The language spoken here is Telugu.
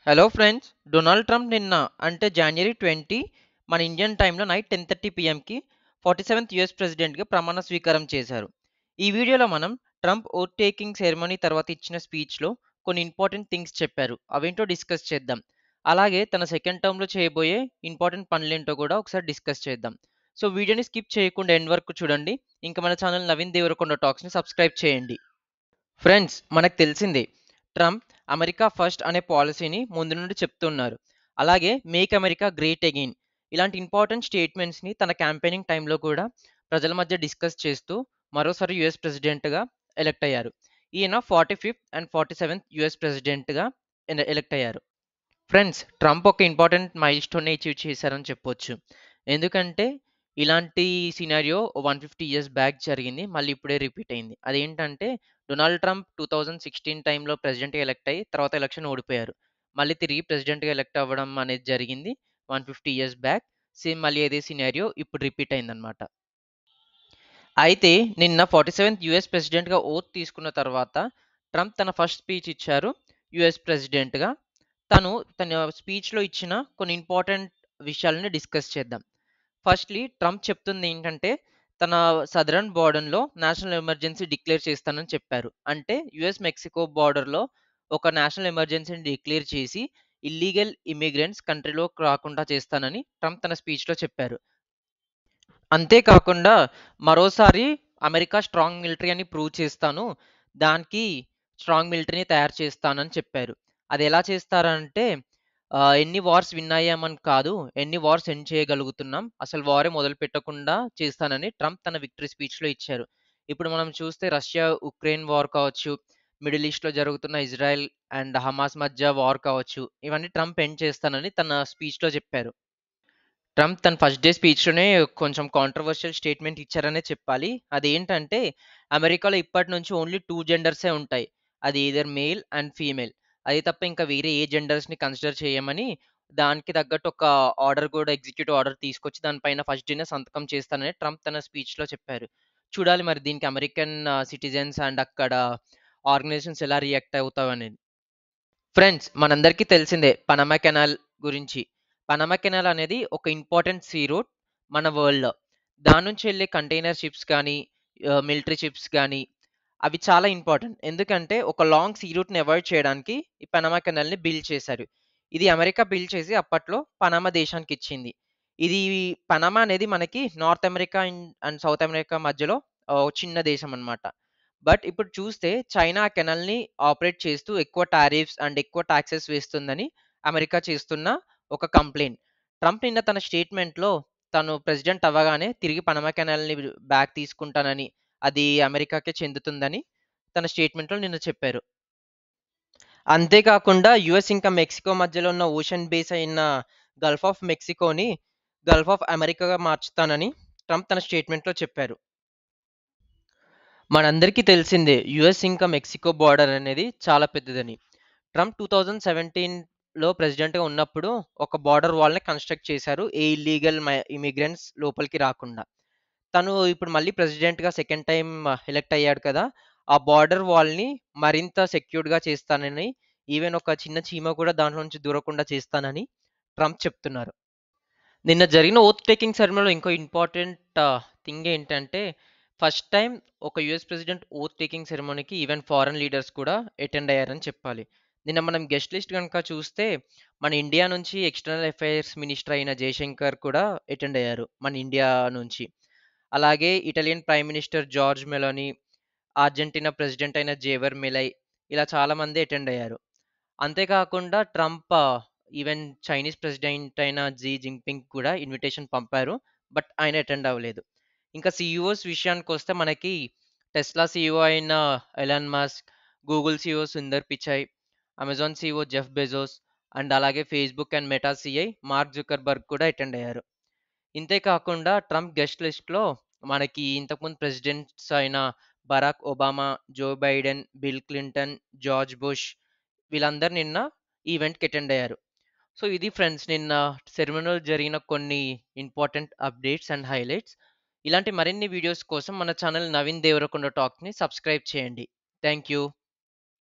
హలో ఫ్రెండ్స్, డొనాల్డ్ ట్రంప్ నిన్న అంటే జనవరి 20 మన ఇండియన్ టైంలో నైట్ 10:30 పిఎంకి 47th యుఎస్ ప్రెసిడెంట్గా ప్రమాణ స్వీకారం చేశారు. ఈ వీడియోలో మనం ట్రంప్ ఓట్ టేకింగ్ సెరమనీ తర్వాత ఇచ్చిన స్పీచ్లో కొన్ని ఇంపార్టెంట్ థింగ్స్ చెప్పారు. అవేంటో డిస్కస్ చేద్దాం. అలాగే తన సెకండ్ టర్మ్లో చేయబోయే ఇంపార్టెంట్ పనులేంటో కూడా ఒకసారి డిస్కస్ చేద్దాం. సో వీడియోని స్కిప్ చేయకుండా ఎండ్ వరకు చూడండి. ఇంకా మన ఛానల్ నవీన్ దేవరకొండ టాక్స్ని సబ్స్క్రైబ్ చేయండి. ఫ్రెండ్స్, మనకు తెలిసిందే ట్రంప్ అమెరికా ఫస్ట్ అనే పాలసీని ముందు నుండి చెప్తున్నారు. అలాగే మేక్ అమెరికా గ్రేట్ అగైన్ ఇలాంటి ఇంపార్టెంట్ స్టేట్మెంట్స్ని తన క్యాంపెయినింగ్ టైంలో కూడా ప్రజల మధ్య డిస్కస్ చేస్తూ మరోసారి యుఎస్ ప్రెసిడెంట్గా ఎలక్ట్ అయ్యారు. ఈయన 45th అండ్ 47th యుఎస్ ప్రెసిడెంట్గా ఎలక్ట్ అయ్యారు. ఫ్రెండ్స్, ట్రంప్ ఒక ఇంపార్టెంట్ మైల్ స్టోన్ అచీవ్ చేశారని చెప్పొచ్చు. ఎందుకంటే ఇలాంటి సినారియో 150 ఇయర్స్ బ్యాక్ జరిగింది. మళ్ళీ ఇప్పుడే రిపీట్ అయింది. అదేంటంటే డొనాల్డ్ ట్రంప్ 2016 టైంలో ప్రెసిడెంట్‌గా ఎలక్ట్ అయ్యి తర్వాత ఎలక్షన్ ఓడిపోయారు. మళ్ళీ తిరిగి ప్రెసిడెంట్‌గా ఎలక్ట్ అవ్వడం అనేది జరిగింది 150 ఇయర్స్ బ్యాక్. సేమ్ మళ్ళీ అదే సినారియో ఇప్పుడు రిపీట్ అయిందనమాట. అయితే నిన్న 47th యుఎస్ ప్రెసిడెంట్‌గా ఓత్ తీసుకున్న తర్వాత ట్రంప్ తన ఫస్ట్ స్పీచ్ ఇచ్చారు యుఎస్ ప్రెసిడెంట్‌గా. తన స్పీచ్‌లో ఇచ్చిన కొన్ని ఇంపార్టెంట్ విషయాలని డిస్కస్ చేద్దాం. ఫస్ట్‌లీ ట్రంప్ చెప్తుందేంటంటే, తన సదరన్ బోర్డర్‌లో నేషనల్ ఎమర్జెన్సీ డిక్లేర్ చేస్తానని చెప్పారు. అంటే యూఎస్ మెక్సికో బోర్డర్‌లో ఒక నేషనల్ ఎమర్జెన్సీని డిక్లేర్ చేసి, ఇల్లీగల్ ఇమ్మిగ్రెంట్స్ కంట్రీలోకి రాకుండా చేస్తానని ట్రంప్ తన స్పీచ్‌లో చెప్పారు. అంతే కాకుండా మరోసారి అమెరికా స్ట్రాంగ్ మిలిటరీ అని ప్రూవ్ చేస్తాను. దానికి స్ట్రాంగ్ మిలిటరీని తయారు చేస్తానని చెప్పారు. అదెలా చేస్తారంటే ఎన్ని వార్స్ విన్ అయ్యామని కాదు, ఎన్ని వార్స్ ఎండ్ చేయగలుగుతున్నాం, అసలు వారే మొదలుపెట్టకుండా చేస్తానని ట్రంప్ తన విక్టరీ స్పీచ్‌లో ఇచ్చారు. ఇప్పుడు మనం చూస్తే రష్యా, ఉక్రెయిన్ వార్ కావచ్చు, మిడిల్ ఈస్ట్‌లో జరుగుతున్న ఇజ్రాయెల్ అండ్ హమాస్ మధ్య వార్ కావచ్చు, ఇవన్నీ ట్రంప్ ఎండ్ చేస్తానని తన స్పీచ్‌లో చెప్పారు. ట్రంప్ తన ఫస్ట్ డే స్పీచ్‌లోనే కొంచెం కాంట్రోవర్షియల్ స్టేట్మెంట్ ఇచ్చారనే చెప్పాలి. అదేంటంటే, అమెరికాలో ఇప్పటి నుంచి ఓన్లీ 2 జెండర్సే ఉంటాయి. అది ఎయిదర్ మేల్ అండ్ ఫీమేల్. అది తప్ప ఇంకా వేరే ఏ జెండర్స్‌ని కన్సిడర్ చేయమని, దానికి తగ్గట్టు ఒక ఆర్డర్ కూడా ఎగ్జిక్యూటివ్ ఆర్డర్ తీసుకొచ్చి దాని పైన ఫస్ట్ డేనే సంతకం చేస్తానని ట్రంప్ తన స్పీచ్‌లో చెప్పారు. చూడాలి మరి దీనికి అమెరికన్ సిటిజన్స్ అండ్ అక్కడ ఆర్గనైజేషన్స్ ఎలా రియాక్ట్ అవుతావనేది. ఫ్రెండ్స్, మనందరికీ తెలిసిందే పనామా కెనాల్ గురించి. పనామా కెనాల్ అనేది ఒక ఇంపార్టెంట్ సీ రూట్ మన వరల్డ్‌లో. దాని నుంచి వెళ్ళే కంటైనర్ షిప్స్ కానీ, మిలిటరీ షిప్స్ గానీ, అవి చాలా ఇంపార్టెంట్. ఎందుకంటే ఒక లాంగ్ సీ రూట్‌ని అవాయిడ్ చేయడానికి ఈ పనామా కెనాల్‌ని బిల్డ్ చేశారు. ఇది అమెరికా బిల్డ్ చేసి అప్పట్లో పనామా దేశానికిచ్చింది. ఇది పనామా అనేది మనకి north America and south America మధ్యలో చిన్న దేశం అన్నమాట. బట్ ఇప్పుడు చూస్తే చైనా ఆ కెనాల్‌ని ఆపరేట్ చేస్తూ ఎక్కువ టారిఫ్స్ అండ్ ఎక్కువ టాక్సెస్ వేస్తుందని అమెరికా చేస్తున్న ఒక కంప్లెయింట్. ట్రంప్ నిన్న తన స్టేట్మెంట్‌లో తను ప్రెసిడెంట్ అవ్వగానే తిరిగి పనామా కెనాల్‌ని బ్యాక్ తీసుకుంటానని, అది అమెరికాకే చెందుతుందని తన స్టేట్మెంట్‌లో నిన్న చెప్పారు. అంతే కాకుండా యూఎస్ ఇంకా మెక్సికో మధ్యలో ఉన్న ఓషన్ బేస్ అయిన గల్ఫ్ ఆఫ్ మెక్సికోని గల్ఫ్ ఆఫ్ అమెరికాగా మార్చుతానని ట్రంప్ తన స్టేట్మెంట్‌లో చెప్పారు. మనందరికీ తెలిసిందే యూఎస్ ఇంకా మెక్సికో బార్డర్ అనేది చాలా పెద్దదని. ట్రంప్ 2017లో ప్రెసిడెంట్‌గా ఉన్నప్పుడు ఒక బార్డర్ వాల్‌ని కన్‌స్ట్రక్ట్ చేశారు. ఏ ఇల్లీగల్ ఇమిగ్రెంట్స్ లోపలికి రాకుండా. తను ఇప్పుడు మళ్ళీ ప్రెసిడెంట్‌గా సెకండ్ టైమ్ ఎలక్ట్ అయ్యాడు కదా! ఆ బార్డర్ వాల్‌ని మరింత సెక్యూర్డ్‌గా చేస్తానని, ఈవెన్ ఒక చిన్న చీమ కూడా దాంట్లో నుంచి దూరకుండా చేస్తానని ట్రంప్ చెప్తున్నారు. నిన్న జరిగిన ఓత్ టేకింగ్ సెరమనీలో ఇంకో ఇంపార్టెంట్ థింగ్ ఏంటంటే, ఫస్ట్ టైమ్ ఒక యూఎస్ ప్రెసిడెంట్ ఓత్ టేకింగ్ సెరమనీకి ఈవెన్ ఫారెన్ లీడర్స్ కూడా అటెండ్ అయ్యారని చెప్పాలి. నిన్న మనం గెస్ట్ లిస్ట్ గనుక చూస్తే, మన ఇండియా నుంచి ఎక్స్‌టర్నల్ అఫైర్స్ మినిస్టర్ అయిన జయశంకర్ కూడా అటెండ్ అయ్యారు మన ఇండియా నుంచి. అలాగే Italian prime minister Giorgia Meloni, Argentina president అయిన జేవర్ మిలై ఇలా చాలామంది అటెండ్ అయ్యారు. అంతే కాకుండా ట్రంప్ ఈవెన్ చైనీస్ ప్రెసిడెంట్ అయిన జీ జిన్‌పింగ్ కూడా ఇన్విటేషన్ పంపారు. బట్ ఆయన అటెండ్ అవ్వలేదు. ఇంకా సీఈఓస్ విషయానికొస్తే మనకి టెస్లా సీఈఓ అయిన Elon Musk, Google CEO Sundar Pichai, Amazon CEO Jeff Bezos and అలాగే Facebook and Meta CEO Mark Zuckerberg కూడా అటెండ్ అయ్యారు. ఇంతే కాకుండా ట్రంప్ గెస్ట్ లిస్ట్‌లో మనకి ఇంతకుముందు ప్రెసిడెంట్స్ అయిన Barack Obama, Joe Biden, Bill Clinton, George Bush వీళ్ళందరూ నిన్న ఈవెంట్‌కి అటెండ్ అయ్యారు. సో, ఇది ఫ్రెండ్స్ నిన్న సెరమనీలో జరిగిన కొన్ని ఇంపార్టెంట్ అప్డేట్స్ అండ్ హైలైట్స్. ఇలాంటి మరిన్ని వీడియోస్ కోసం మన ఛానల్ నవీన్ దేవరకొండ టాక్‌ని సబ్స్క్రైబ్ చేయండి. Thank you.